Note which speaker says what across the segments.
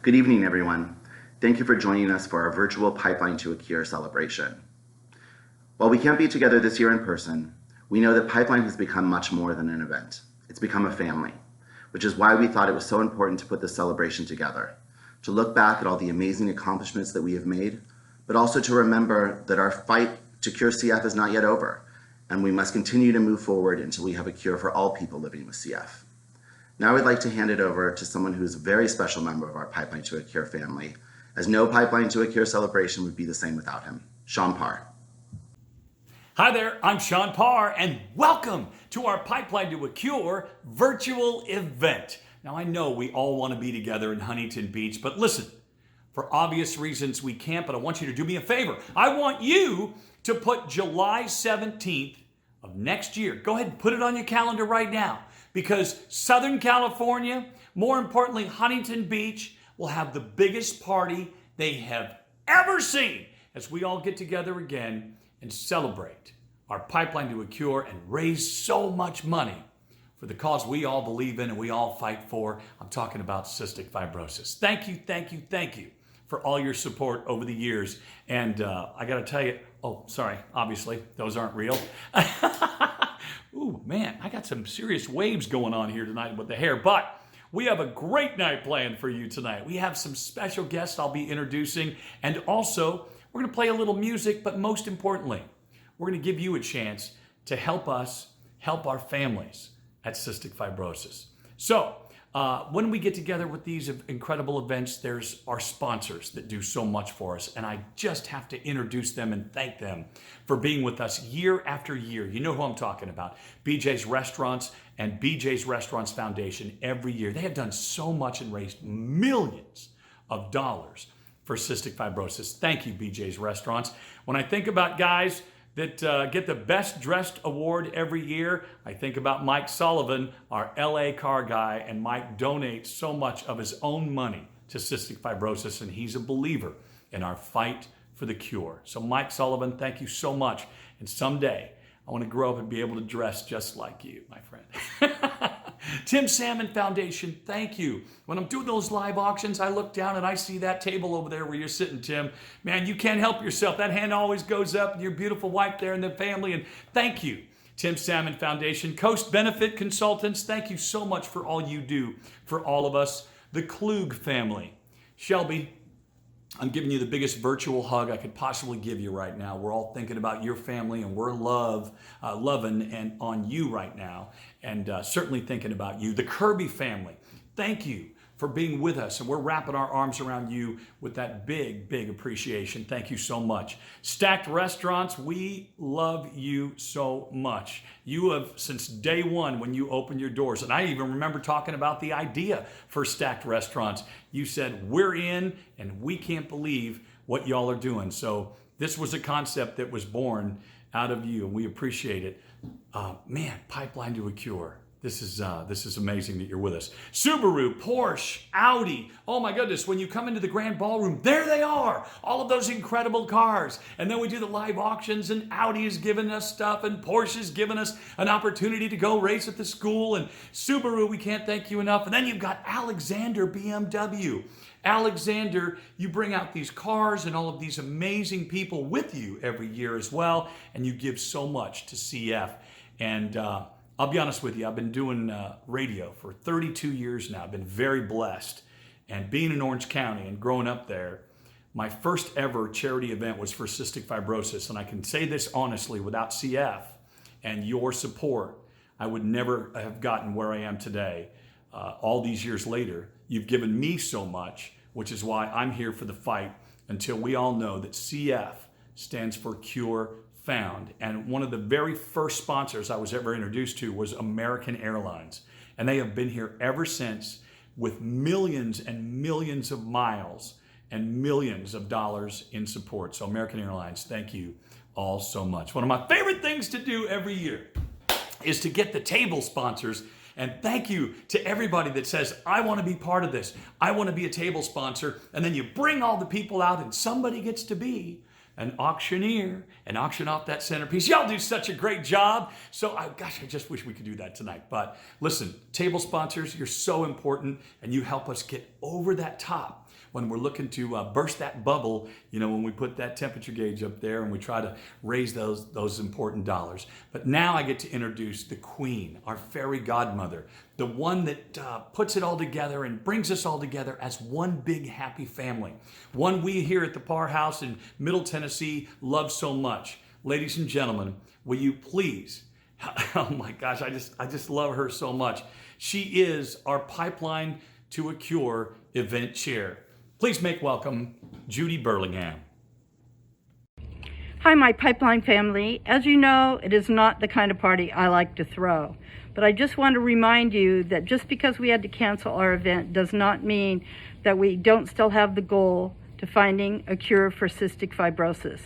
Speaker 1: Good evening, everyone. Thank you for joining us for our virtual Pipeline to a Cure celebration. While we can't be together this year in person, we know that Pipeline has become much more than an event. It's become a family, which is why we thought it was so important to put this celebration together, to look back at all the amazing accomplishments that we have made, but also to remember that our fight to cure CF is not yet over, and we must continue to move forward until we have a cure for all people living with CF. Now I'd like to hand it over to someone who is a very special member of our Pipeline to a Cure family, as no Pipeline to a Cure celebration would be the same without him. Sean Parr.
Speaker 2: Hi there, I'm Sean Parr, and welcome to our Pipeline to a Cure virtual event. Now I know we all want to be together in Huntington Beach, but listen, for obvious reasons we can't, but I want you to do me a favor. I want you to put July 17th of next year. Go ahead and put it on your calendar right now, because Southern California, more importantly Huntington Beach, will have the biggest party they have ever seen as we all get together again and celebrate our Pipeline to a Cure and raise so much money for the cause we all believe in and we all fight for. I'm talking about cystic fibrosis. Thank you for all your support over the years. And I gotta tell you, obviously, those aren't real. Ooh, man, I got some serious waves going on here tonight with the hair, but we have a great night planned for you tonight. We have some special guests I'll be introducing, and also we're gonna play a little music, but most importantly, we're gonna give you a chance to help us help our families at cystic fibrosis. So, when we get together with these incredible events, there's our sponsors that do so much for us, and I just have to introduce them and thank them for being with us year after year. You know who I'm talking about. BJ's Restaurants and BJ's Restaurants Foundation every year. They have done so much and raised millions of dollars for cystic fibrosis. Thank you, BJ's Restaurants. When I think about guys that get the Best Dressed Award every year, I think about Mike Sullivan, our LA car guy, and Mike donates so much of his own money to cystic fibrosis, and he's a believer in our fight for the cure. So Mike Sullivan, thank you so much, and someday I want to grow up and be able to dress just like you, my friend. Tim Salmon Foundation, thank you. When I'm doing those live auctions, I look down and I see that table over there where you're sitting, Tim. Man, you can't help yourself. That hand always goes up, and your beautiful wife there and the family, and thank you, Tim Salmon Foundation. Coast Benefit Consultants, thank you so much for all you do for all of us. The Klug family. Shelby, I'm giving you the biggest virtual hug I could possibly give you right now. We're all thinking about your family, and we're loving and on you right now, and certainly thinking about you. The Kirby family, thank you for being with us, and we're wrapping our arms around you with that big appreciation. Thank you so much. Stacked Restaurants, we love you so much. You have, since day one when you opened your doors, and I even remember talking about the idea for Stacked Restaurants. You said, we're in, and we can't believe what y'all are doing. So this was a concept that was born out of you, and we appreciate it. Man, Pipeline to a Cure. This is amazing that you're with us. Subaru, Porsche, Audi. Oh my goodness, when you come into the grand ballroom, there they are. All of those incredible cars. And then we do the live auctions, and Audi is giving us stuff, and Porsche is giving us an opportunity to go race at the school, and Subaru, we can't thank you enough. And then you've got Alexander BMW. Alexander, you bring out these cars and all of these amazing people with you every year as well, and you give so much to CF. And I'll be honest with you, I've been doing radio for 32 years now. I've been very blessed. And being in Orange County and growing up there, my first ever charity event was for cystic fibrosis. And I can say this honestly, without CF and your support, I would never have gotten where I am today. All these years later, you've given me so much, which is why I'm here for the fight until we all know that CF stands for Cure Found. And one of the very first sponsors I was ever introduced to was American Airlines. And they have been here ever since with millions and millions of miles and millions of dollars in support. So American Airlines, thank you all so much. One of my favorite things to do every year is to get the table sponsors. And thank you to everybody that says, I want to be part of this. I want to be a table sponsor. And then you bring all the people out and somebody gets to be an auctioneer and auction off that centerpiece. Y'all do such a great job. So, I just wish we could do that tonight. But listen, table sponsors, you're so important, and you help us get over that top when we're looking to burst that bubble, when we put that temperature gauge up there and we try to raise those important dollars. But now I get to introduce the queen, our fairy godmother, the one that puts it all together and brings us all together as one big happy family. One we here at the Parr House in Middle Tennessee love so much. Ladies and gentlemen, will you please, oh my gosh, I just love her so much. She is our Pipeline to a Cure event chair. Please make welcome Judy Burlingham.
Speaker 3: Hi, my Pipeline family. As you know, it is not the kind of party I like to throw. But I just want to remind you that just because we had to cancel our event does not mean that we don't still have the goal to finding a cure for cystic fibrosis.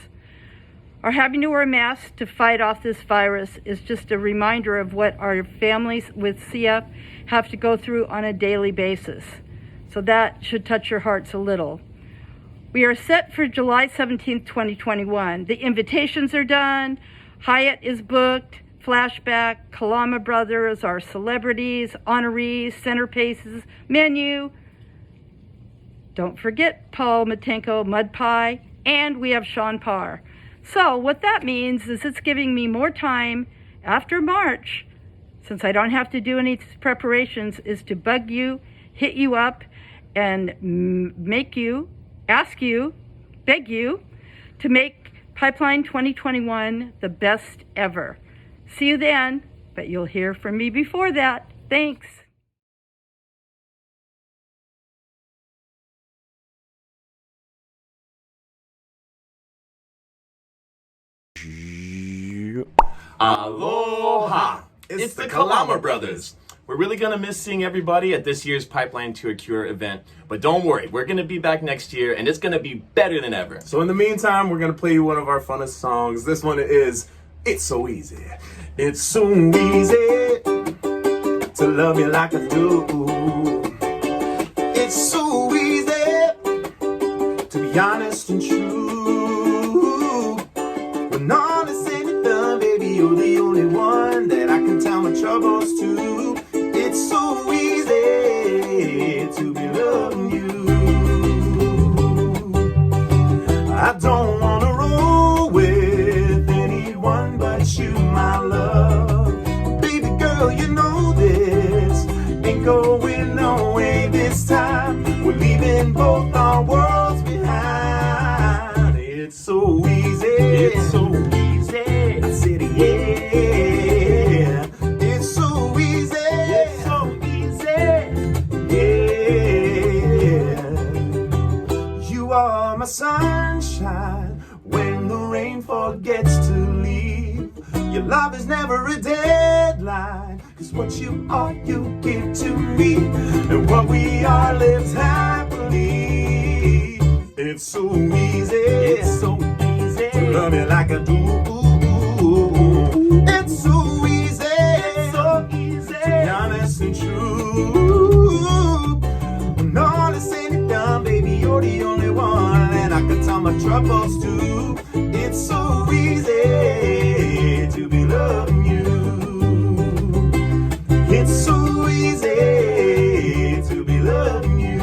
Speaker 3: Our having to wear masks to fight off this virus is just a reminder of what our families with CF have to go through on a daily basis. So that should touch your hearts a little. We are set for July 17th, 2021. The invitations are done. Hyatt is booked. Flashback, Kalama Brothers, our celebrities, honorees, centerpieces, menu. Don't forget Paul Matenko, Mud Pie, and we have Sean Parr. So what that means is it's giving me more time after March, since I don't have to do any preparations, is to bug you, hit you up, and make you, ask you, beg you to make Pipeline 2021 the best ever. See you then, but you'll hear from me before that. Thanks.
Speaker 4: Aloha! It's the Kalama Brothers. We're really gonna miss seeing everybody at this year's Pipeline to a Cure event, but don't worry, we're gonna be back next year and it's gonna be better than ever.
Speaker 5: So in the meantime, we're gonna play you one of our funnest songs. This one is It's So Easy. It's so easy to love you like I do. It's so easy to be honest and true. When all is said and done, baby, you're the only one that I can tell my troubles to. It's so easy to be loving you. I don't wanna roll with anyone but you, my love. Baby girl, you know this ain't going no way this time. We're leaving both our worlds behind. It's so easy. It's so easy. I said yeah. It's so easy. It's so easy. Yeah. You are my sunshine when the rain forgets to leave. Your love is never a deadline, 'cause what you are, you give to me. And what we are lives happily. It's so easy. It's so easy to love you like I do. It's so easy. It's so easy to be honest and true. When all is said and done, baby, you're the only one and I can tell my troubles to. It's so easy to be loving you. It's so easy to be loving you.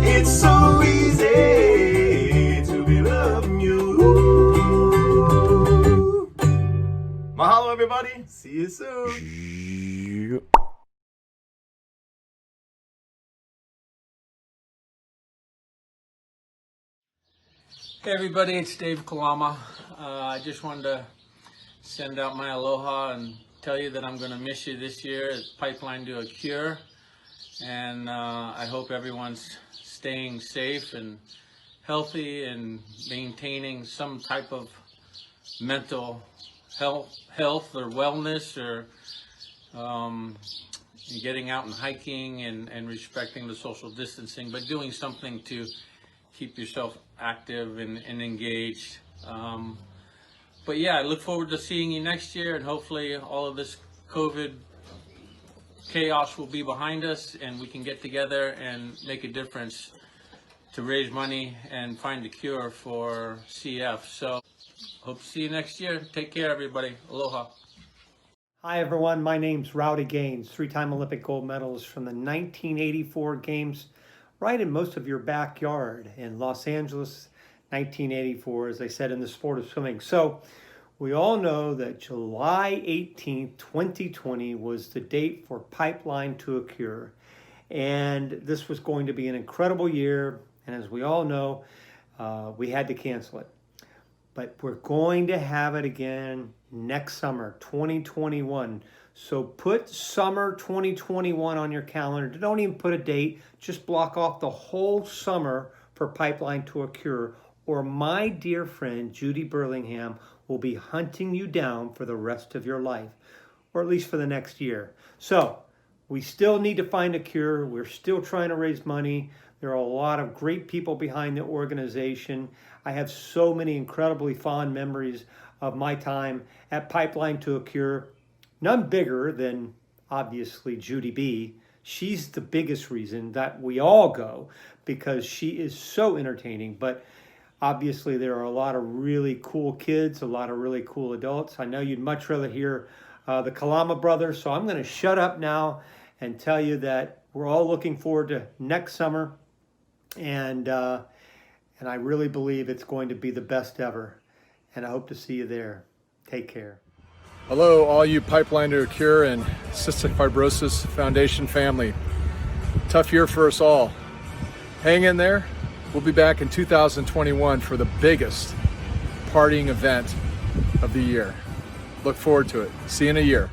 Speaker 5: It's so easy to be loving you. Mahalo, everybody. See you soon.
Speaker 6: Hey everybody, it's Dave Kalama. I just wanted to send out my aloha and tell you that I'm going to miss you this year at Pipeline to a Cure. And I hope everyone's staying safe and healthy and maintaining some type of mental health or wellness, or getting out and hiking and respecting the social distancing, but doing something to keep yourself active and engaged. But yeah, I look forward to seeing you next year, and hopefully all of this COVID chaos will be behind us and we can get together and make a difference to raise money and find a cure for CF. So hope to see you next year. Take care, everybody. Aloha.
Speaker 7: Hi everyone, my name's Rowdy Gaines, three-time Olympic gold medalist from the 1984 Games right in most of your backyard in Los Angeles, 1984, as they said in the sport of swimming. So we all know that July 18th, 2020 was the date for Pipeline to a Cure. And this was going to be an incredible year. And as we all know, we had to cancel it. But we're going to have it again next summer, 2021. So put summer 2021 on your calendar. Don't even put a date. Just block off the whole summer for Pipeline to a Cure, or my dear friend Judy Burlingham will be hunting you down for the rest of your life, or at least for the next year. So we still need to find a cure. We're still trying to raise money. There are a lot of great people behind the organization. I have so many incredibly fond memories of my time at Pipeline to a Cure. None bigger than, obviously, Judy B. She's the biggest reason that we all go, because she is so entertaining. But obviously, there are a lot of really cool kids, a lot of really cool adults. I know you'd much rather hear the Kalama brothers, so I'm going to shut up now and tell you that we're all looking forward to next summer. And I really believe it's going to be the best ever. And I hope to see you there. Take care.
Speaker 8: Hello, all you Pipeline to a Cure and Cystic Fibrosis Foundation family. Tough year for us all. Hang in there. We'll be back in 2021 for the biggest partying event of the year. Look forward to it. See you in a year.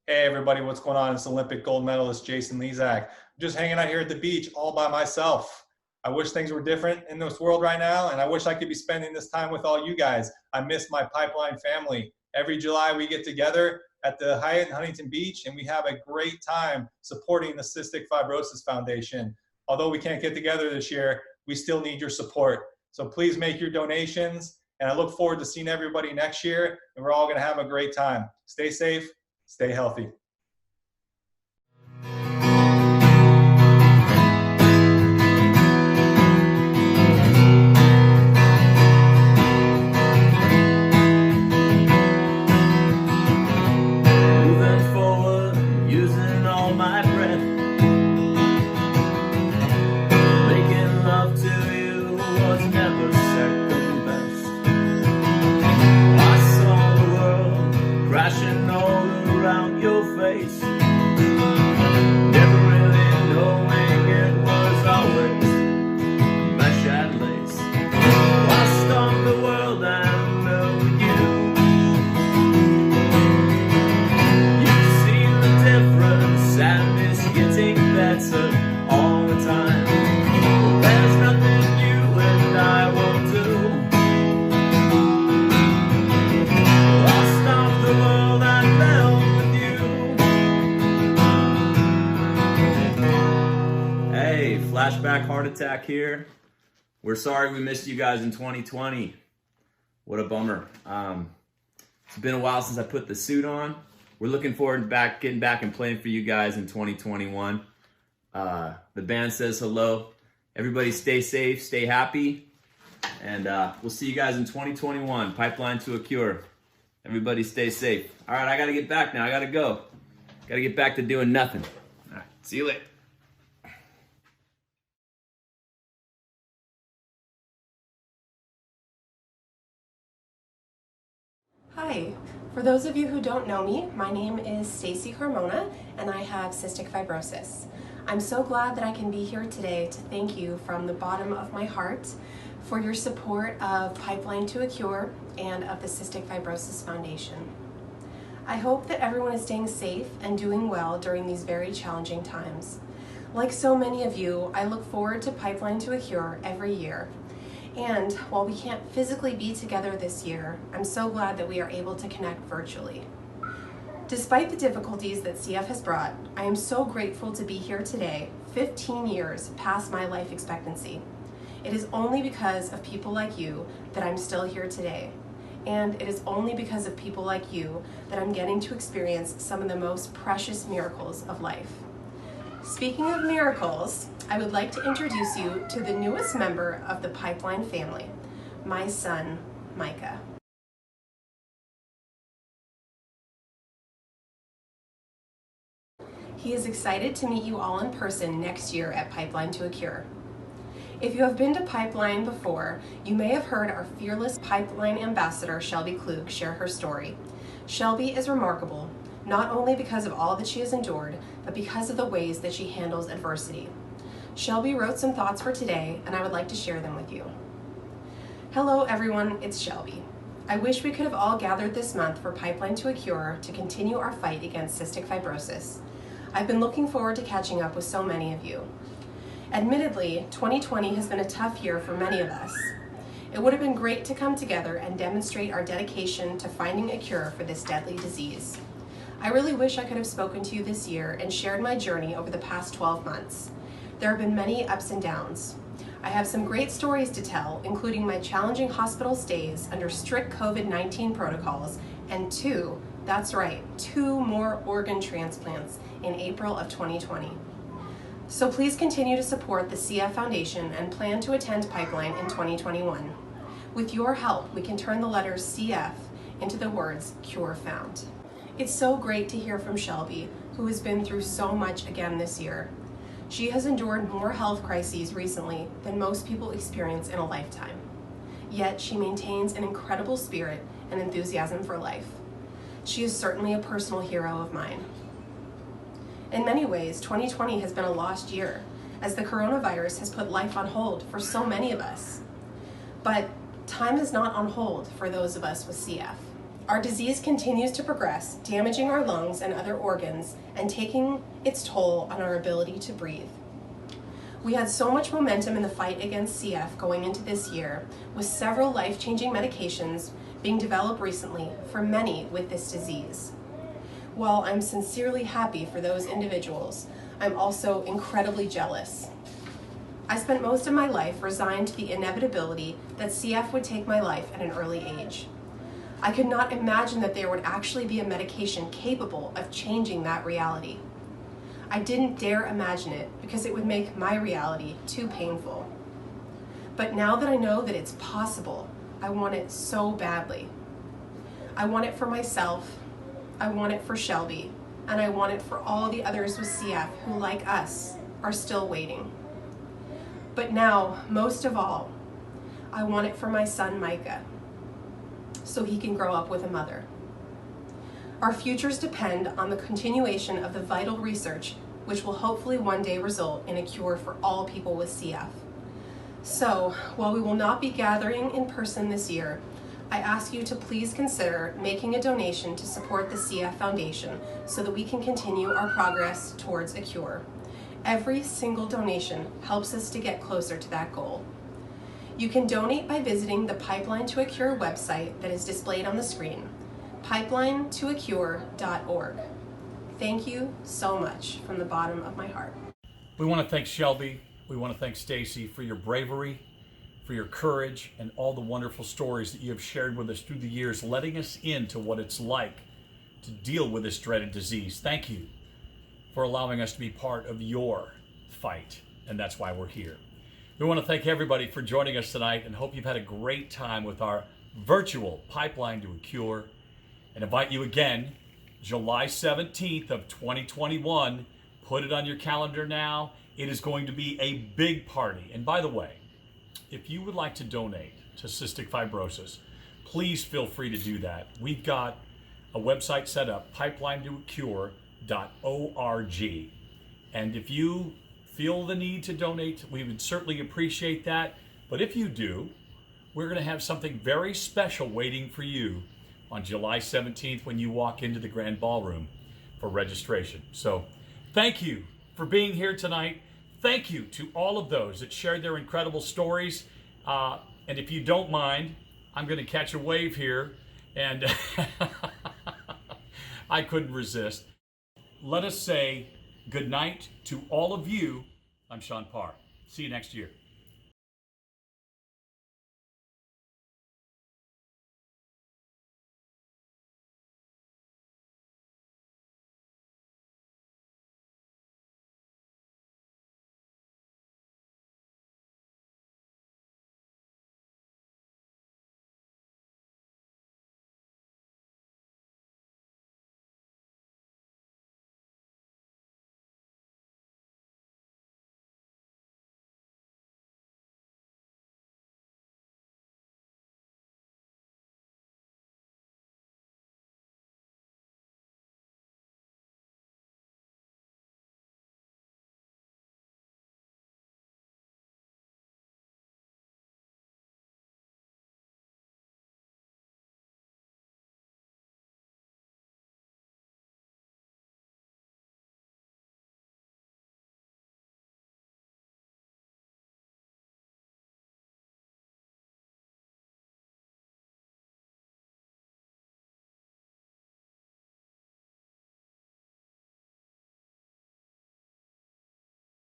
Speaker 9: Hey everybody, what's going on? It's Olympic gold medalist Jason Lezak. I'm just hanging out here at the beach all by myself. I wish things were different in this world right now, and I wish I could be spending this time with all you guys. I miss my Pipeline family. Every July we get together at the Hyatt in Huntington Beach, and we have a great time supporting the Cystic Fibrosis Foundation. Although we can't get together this year, we still need your support. So please make your donations, and I look forward to seeing everybody next year, and we're all going to have a great time. Stay safe, stay healthy.
Speaker 10: Flashback heart attack here. We're sorry we missed you guys in 2020. What a bummer. It's been a while since I put the suit on. We're looking forward to getting back and playing for you guys in 2021. The band says hello. Everybody stay safe, stay happy, and we'll see you guys in 2021. Pipeline to a Cure. Everybody stay safe. All right, I got to get back now. I got to go. Got to get back to doing nothing. All right, see you later.
Speaker 11: Hi, for those of you who don't know me, my name is Stacy Carmona and I have cystic fibrosis. I'm so glad that I can be here today to thank you from the bottom of my heart for your support of Pipeline to a Cure and of the Cystic Fibrosis Foundation. I hope that everyone is staying safe and doing well during these very challenging times. Like so many of you, I look forward to Pipeline to a Cure every year. And while we can't physically be together this year, I'm so glad that we are able to connect virtually. Despite the difficulties that CF has brought, I am so grateful to be here today, 15 years past my life expectancy. It is only because of people like you that I'm still here today. And it is only because of people like you that I'm getting to experience some of the most precious miracles of life. Speaking of miracles, I would like to introduce you to the newest member of the Pipeline family, my son, Micah. He is excited to meet you all in person next year at Pipeline to a Cure. If you have been to Pipeline before, you may have heard our fearless Pipeline ambassador, Shelby Klug, share her story. Shelby is remarkable, not only because of all that she has endured, but because of the ways that she handles adversity. Shelby wrote some thoughts for today, and I would like to share them with you. Hello everyone, it's Shelby. I wish we could have all gathered this month for Pipeline to a Cure to continue our fight against cystic fibrosis. I've been looking forward to catching up with so many of you. Admittedly, 2020 has been a tough year for many of us. It would have been great to come together and demonstrate our dedication to finding a cure for this deadly disease. I really wish I could have spoken to you this year and shared my journey over the past 12 months. There have been many ups and downs. I have some great stories to tell, including my challenging hospital stays under strict COVID-19 protocols and two more organ transplants in April of 2020. So please continue to support the CF Foundation and plan to attend Pipeline in 2021. With your help, we can turn the letters CF into the words Cure Found. It's so great to hear from Shelby, who has been through so much again this year. She has endured more health crises recently than most people experience in a lifetime. Yet she maintains an incredible spirit and enthusiasm for life. She is certainly a personal hero of mine. In many ways, 2020 has been a lost year, as the coronavirus has put life on hold for so many of us. But time is not on hold for those of us with CF. Our disease continues to progress, damaging our lungs and other organs, and taking its toll on our ability to breathe. We had so much momentum in the fight against CF going into this year, with several life-changing medications being developed recently for many with this disease. While I'm sincerely happy for those individuals, I'm also incredibly jealous. I spent most of my life resigned to the inevitability that CF would take my life at an early age. I could not imagine that there would actually be a medication capable of changing that reality. I didn't dare imagine it because it would make my reality too painful. But now that I know that it's possible, I want it so badly. I want it for myself, I want it for Shelby, and I want it for all the others with CF who, like us, are still waiting. But now, most of all, I want it for my son Micah, so he can grow up with a mother. Our futures depend on the continuation of the vital research, which will hopefully one day result in a cure for all people with CF. So, while we will not be gathering in person this year, I ask you to please consider making a donation to support the CF Foundation so that we can continue our progress towards a cure. Every single donation helps us to get closer to that goal. You can donate by visiting the Pipeline to a Cure website that is displayed on the screen, pipelinetoacure.org. Thank you so much from the bottom of my heart.
Speaker 2: We want to thank Shelby. We want to thank Stacy for your bravery, for your courage, and all the wonderful stories that you have shared with us through the years, letting us into what it's like to deal with this dreaded disease. Thank you for allowing us to be part of your fight, and that's why we're here. We want to thank everybody for joining us tonight and hope you've had a great time with our virtual Pipeline to a Cure, and invite you again, July 17th of 2021. Put it on your calendar now. It is going to be a big party. And by the way, if you would like to donate to cystic fibrosis, please feel free to do that. We've got a website set up, pipelinetoacure.org. And if you feel the need to donate, we would certainly appreciate that. But if you do, we're going to have something very special waiting for you on July 17th when you walk into the Grand Ballroom for registration. So thank you for being here tonight. Thank you to all of those that shared their incredible stories. And if you don't mind, I'm going to catch a wave here. And I couldn't resist. Let us say good night to all of you. I'm Sean Parr. See you next year.